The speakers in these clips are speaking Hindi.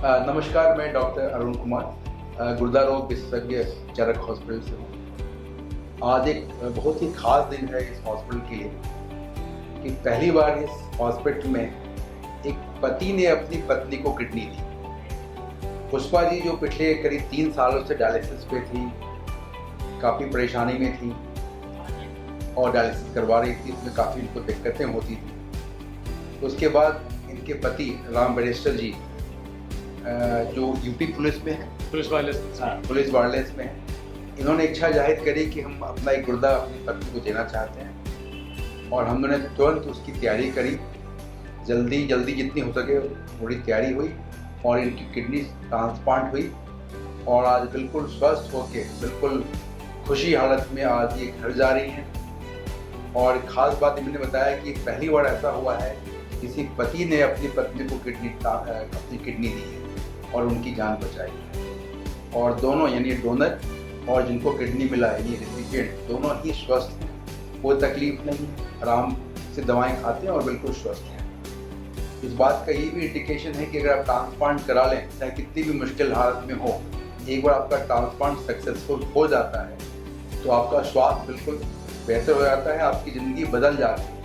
नमस्कार, मैं डॉक्टर अरुण कुमार गुर्दा रोग विशेषज्ञ चरक हॉस्पिटल से हूँ। आज एक बहुत ही खास दिन है इस हॉस्पिटल के लिए कि पहली बार इस हॉस्पिटल में एक पति ने अपनी पत्नी को किडनी दी। पुष्पा जी जो पिछले करीब 3 सालों से डायलिसिस पे थी, काफ़ी परेशानी में थी और डायलिसिस करवा रही थी, इसमें काफ़ी इनको दिक्कतें होती थी। उसके बाद इनके पति राम बैरिस्टर जी जो यूपी पुलिस में है, पुलिस वायरलेस में है, इन्होंने इच्छा जाहिर करी कि हम अपना एक गुर्दा अपनी पत्नी को देना चाहते हैं और हमने तुरंत उसकी तैयारी करी। जल्दी जितनी हो सके थोड़ी तैयारी हुई और इनकी किडनी ट्रांसप्लांट हुई और आज बिल्कुल स्वस्थ होके बिल्कुल खुशी हालत में आज ये घर जा रही हैं। और ख़ास बात इन्होंने बताया कि पहली बार ऐसा हुआ है किसी पति ने अपनी पत्नी को अपनी किडनी दी है और उनकी जान बचाई है। और दोनों यानी डोनर और जिनको किडनी मिला है ये रेसिपिएंट दोनों ही स्वस्थ हैं, कोई तकलीफ नहीं, आराम से दवाएं खाते हैं और बिल्कुल स्वस्थ हैं। इस बात का ये भी इंडिकेशन है कि अगर आप ट्रांसप्लांट करा लें, चाहे कितनी भी मुश्किल हालत में हो, एक बार आपका ट्रांसप्लांट सक्सेसफुल हो जाता है तो आपका स्वास्थ्य बिल्कुल बेहतर हो जाता है, आपकी ज़िंदगी बदल जाती है,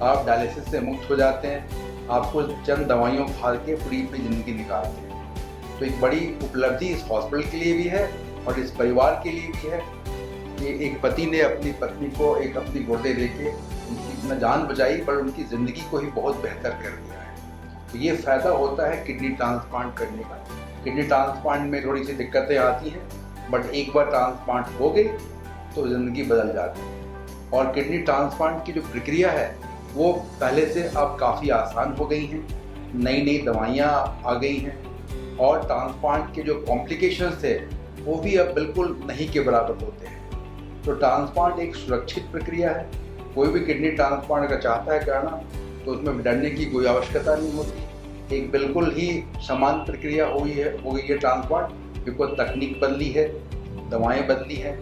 आप डायलिसिस से मुक्त हो जाते हैं, आपको चंद दवाइयों खा के पूरी अपनी ज़िंदगी निकालते हैं। तो एक बड़ी उपलब्धि इस हॉस्पिटल के लिए भी है और इस परिवार के लिए भी है कि एक पति ने अपनी पत्नी को एक अपनी गुर्दे देके उनकी न जान बचाई पर उनकी ज़िंदगी को ही बहुत बेहतर कर दिया है। तो ये फ़ायदा होता है किडनी ट्रांसप्लांट करने का। किडनी ट्रांसप्लांट में थोड़ी सी दिक्कतें आती हैं, बट एक बार ट्रांसप्लांट हो गई तो ज़िंदगी बदल जाती है। और किडनी ट्रांसप्लांट की जो प्रक्रिया है वो पहले से अब काफ़ी आसान हो गई हैं, नई दवाइयाँ आ गई हैं और ट्रांसप्लांट के जो कॉम्प्लिकेशंस थे वो भी अब बिल्कुल नहीं के बराबर होते हैं। तो ट्रांसप्लांट एक सुरक्षित प्रक्रिया है। कोई भी किडनी ट्रांसप्लांट अगर चाहता है करना तो उसमें डरने की कोई आवश्यकता नहीं होती। एक बिल्कुल ही समान प्रक्रिया हो गई है ट्रांसप्लांट, बिल्कुल तकनीक बदली है, दवाएँ बदली हैं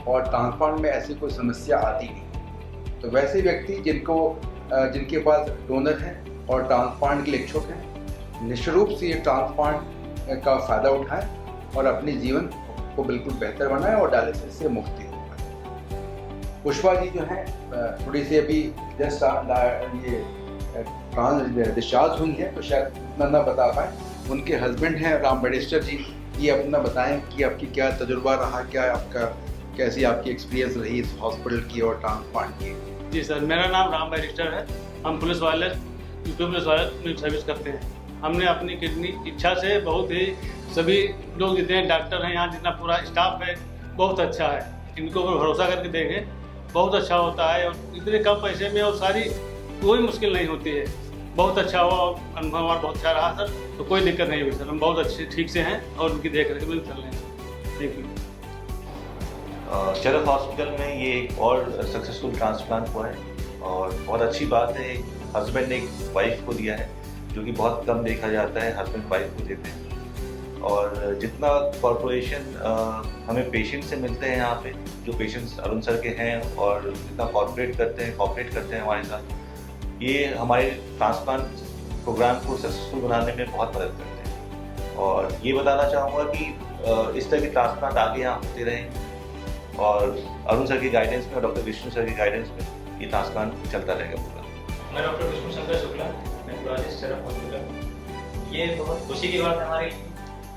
और ट्रांसप्लांट में ऐसी कोई समस्या आती नहीं। तो वैसे व्यक्ति जिनके पास डोनर हैं और ट्रांसप्लांट के लिए इच्छुक हैं, निश्चित रूप से ये ट्रांसप्लांट का फ़ायदा उठाएं और अपने जीवन को बिल्कुल बेहतर बनाएं और डायलिसिस से मुक्ति पाएं। पुष्पा जी जो हैं थोड़ी सी अभी जस्ट ये डिस्चार्ज हुई हैं तो शायद इतना ना बता पाएँ। उनके हस्बैंड हैं राम बैरिस्टर जी, ये अपना बताएं कि आपकी क्या तजुर्बा रहा, कैसी आपकी एक्सपीरियंस रही इस हॉस्पिटल की और ट्रांसप्लांट की। जी सर, मेरा नाम राम बैरिस्टर है। हम पुलिस वायरलेस में सर्विस करते हैं। हमने अपनी किडनी इच्छा से बहुत ही सभी लोग जितने डॉक्टर हैं यहाँ, जितना पूरा स्टाफ है बहुत अच्छा है। इनको भरोसा करके देंगे, बहुत अच्छा होता है और इतने कम पैसे में और सारी कोई मुश्किल नहीं होती है। बहुत अच्छा हुआ और अनुभव हमारा बहुत अच्छा रहा सर, तो कोई दिक्कत नहीं हुई सर। हम बहुत अच्छे ठीक से हैं और उनकी देख रेख में चल रहे हैं। Thank you. चरक हॉस्पिटल में ये एक और सक्सेसफुल ट्रांसप्लांट हुआ है और बहुत अच्छी बात है। हस्बैंड ने एक वाइफ को दिया है, जो कि बहुत कम देखा जाता है, हस्बैंड वाइफ को देते हैं। और जितना कॉर्पोरेशन हमें पेशेंट से मिलते हैं यहाँ पे, जो पेशेंट्स अरुण सर के हैं और जितना कॉर्पोरेट करते हैं हमारे साथ, ये हमारे ट्रांसप्लांट प्रोग्राम को सक्सेसफुल बनाने में बहुत मदद करते हैं। और ये बताना चाहूँगा कि इस तरह के ट्रांसप्लांट आगे यहाँ होते रहें और अरुण सर की गाइडेंस में और डॉक्टर विष्णु सर की गाइडेंस में ये ट्रांसप्लांट चलता रहेगा पूरा। मैं डॉक्टर विष्णु शंकर शुक्ला, नेफ्रोलॉजिस्ट चरक हॉस्पिटल। ये बहुत खुशी की बात है हमारे लिए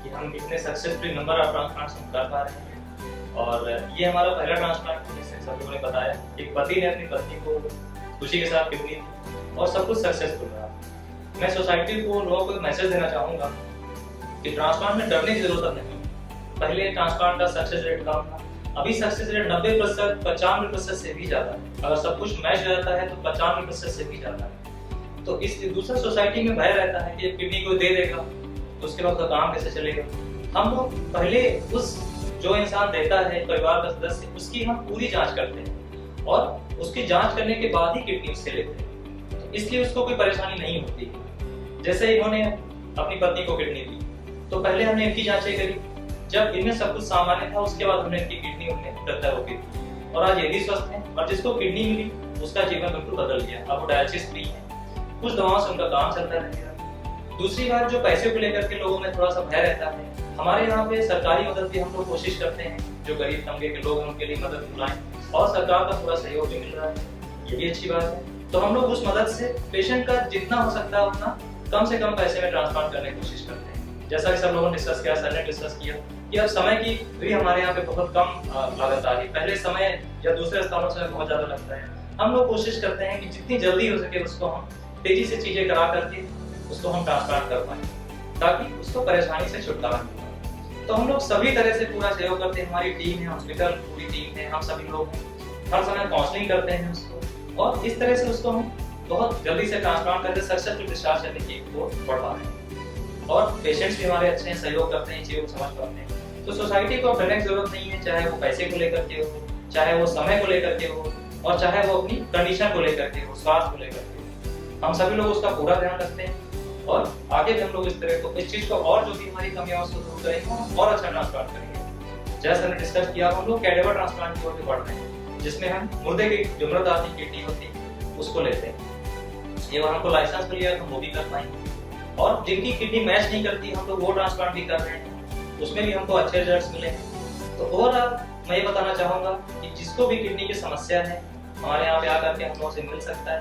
कि हम इतने सक्सेसफुल नंबर ऑफ ट्रांसप्लांट्स कर पा रहे हैं। और ये हमारा पहला ट्रांसप्लांट है, जैसे सभी ने बताया। एक पति ने अपनी पत्नी को खुशी के साथ किडनी दी और सब कुछ सक्सेसफुल रहा। मैं सोसाइटी को लोगों को एक मैसेज देना चाहूँगा कि ट्रांसप्लांट में डरने की जरूरत नहीं। पहले ट्रांसप्लांट का सक्सेस रेट कम था, अभी सक्सेस रेट 90%, 95% से भी ज़्यादा है। अगर सब कुछ मैच रहता है तो 95% से भी ज़्यादा है। तो इस दूसरा सोसाइटी में भय रहता है कि किडनी को दे देगा तो उसके बाद का काम कैसे चलेगा। हम लोग पहले उस जो इंसान देता है, परिवार का सदस्य, उसकी हम पूरी जांच करते हैं और उसकी जांच करने के बाद ही किडनी उससे लेते हैं। तो इसलिए उसको कोई परेशानी नहीं होती। जैसे इन्होंने अपनी पत्नी को किडनी दी तो पहले हमने इनकी जांचें करी। जब इनमें सब कुछ सामान्य था उसके बाद हमने इनकी किडनी उन्हें प्रत्यारोपित होती थी और आज ये भी स्वस्थ हैं। और जिसको किडनी मिली उसका जीवन बिल्कुल बदल गया। अब वो डायलिसिस फ्री है, कुछ दवाओं से उनका काम चलता रहेगा दूसरी बात, जो पैसे को लेकर के लोगों में थोड़ा सा भय रहता है, हमारे यहाँ पे सरकारी मदद भी हम लोग कोशिश करते हैं, जो गरीब तबके के लोग हैं उनके लिए मदद बुलाएं, और सरकार का पूरा सहयोग भी मिल रहा है, ये भी अच्छी बात है। तो हम लोग उस मदद से पेशेंट का जितना हो सकता है उतना कम से कम पैसे में ट्रांसप्लांट करने की कोशिश करते हैं। जैसा कि सब लोगों ने डिस्कस किया, सर ने डिस्कस किया कि अब समय की भी हमारे यहाँ पे बहुत कम लागत आ रही है। पहले समय या दूसरे स्थानों से बहुत ज्यादा लगता है। हम लोग कोशिश करते हैं कि जितनी जल्दी हो सके उसको हम तेजी से चीजें करा करके उसको हम ट्रांसप्लांट कर पाएं, ताकि उसको परेशानी से छुटकारा मिले। तो हम लोग सभी तरह से पूरा सहयोग करते हैं, हमारी टीम है, हॉस्पिटल पूरी टीम है, हम सभी लोग हैं, हर समय काउंसलिंग करते हैं उसको, और इस तरह से उसको हम बहुत जल्दी से ट्रांसप्लांट करके सक्सेसफुल डिस्चार्ज करने की को बढ़ पा रहे हैं। और पेशेंट्स भी हमारे अच्छे हैं, सहयोग करते हैं, चीजों को समझ पाते हैं। तो सोसाइटी को डरने की जरूरत नहीं है, चाहे वो पैसे को लेकर के हो, चाहे वो समय को लेकर के हो, और चाहे वो अपनी कंडीशन को लेकर के हो, स्वास्थ्य को लेकर के। हम सभी लोग उसका पूरा ध्यान रखते हैं, और आगे भी हम लोग इस तरह को, इस चीज को, और जो भी हमारी कमियां उसको दूर करेंगे और अच्छा ट्रांसप्लांट करेंगे। जैसा हमने डिस्कस किया, हम लोग कैडेवर ट्रांसप्लांट की ओर भी बढ़ रहे हैं, जिसमें हम मुर्दे की जो मृत आदमी किडनी होती है उसको लेते हैं। ये हमको लाइसेंस मिल गया तो वो भी कर पाएंगे, और जिनकी किडनी मैच नहीं करती हम लोग वो ट्रांसप्लांट भी कर रहे हैं, उसमें भी हमको अच्छे रिजल्ट्स मिले हैं। तो ओवरऑल मैं ये बताना चाहूंगा कि जिसको भी किडनी की समस्या है हमारे यहाँ पे आकर के हम लोगों से मिल सकता है,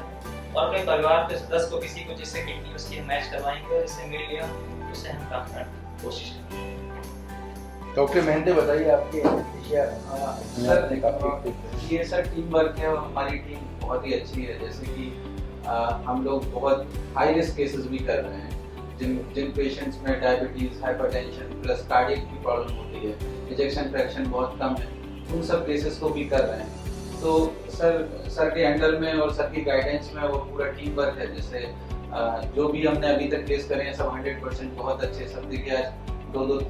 और अपने परिवार के सदस्य को, किसी को जिससे किडनी उसकी मैच करवाएंगे और जिससे मिल गया उससे हम ट्रांसप्लांट की कोशिश करेंगे। डॉक्टर मेहंदे बताइए आपके सर, ये सर टीम वर्क है, और हमारी टीम बहुत ही अच्छी है। जैसे कि हम लोग बहुत हाई रिस्क केसेस भी कर रहे हैं, जिन पेशेंट्स में डायबिटीज, हाइपरटेंशन प्लस कार्डियक की प्रॉब्लम होती है, इजेक्शन फ्रैक्शन बहुत कम है, उन सब केसेस को भी कर रहे हैं। तो सर के अंडर में और सर की गाइडेंस में वो पूरा टीम वर्क है। जैसे जो भी हमने अभी तक केस करे हैं सब 100% बहुत अच्छे। सब देखिए आज 2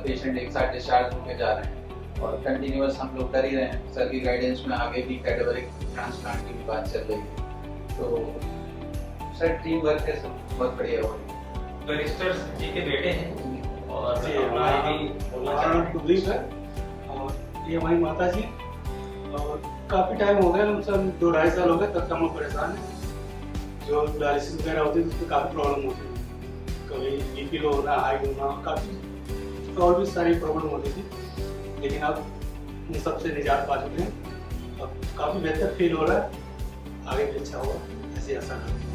पेशेंट एक साथ डिस्चार्ज होकर जा रहे हैं, और कंटिन्यूअस हम लोग कर ही रहे हैं। सर की गाइडेंस में आगे भी कैडेवरिक ट्रांसप्लांट की भी बात चल रही है। तो सर टीम वर्क है, सब बहुत बढ़िया हो रही है। बैरिस्टर जी के बेटे हैं, और हमारी भी बोलना हमारा चाहेंगे। नाम कुलदीप है, और ये हमारी माता जी, और काफ़ी टाइम हो गया, हमसे 2-2.5 साल हो गए तब से हम लोग परेशान हैं। जो डायलिसिस वगैरह होती है उसमें काफ़ी प्रॉब्लम होती है, कभी बीपी लो होना, हाई होना, काफ़ी और भी सारी प्रॉब्लम होती थी, लेकिन अब उन सबसे निजात पा चुके हैं। अब काफ़ी बेहतर फील हो रहा है, आगे भी अच्छा होगा ऐसी आशा करते हैं।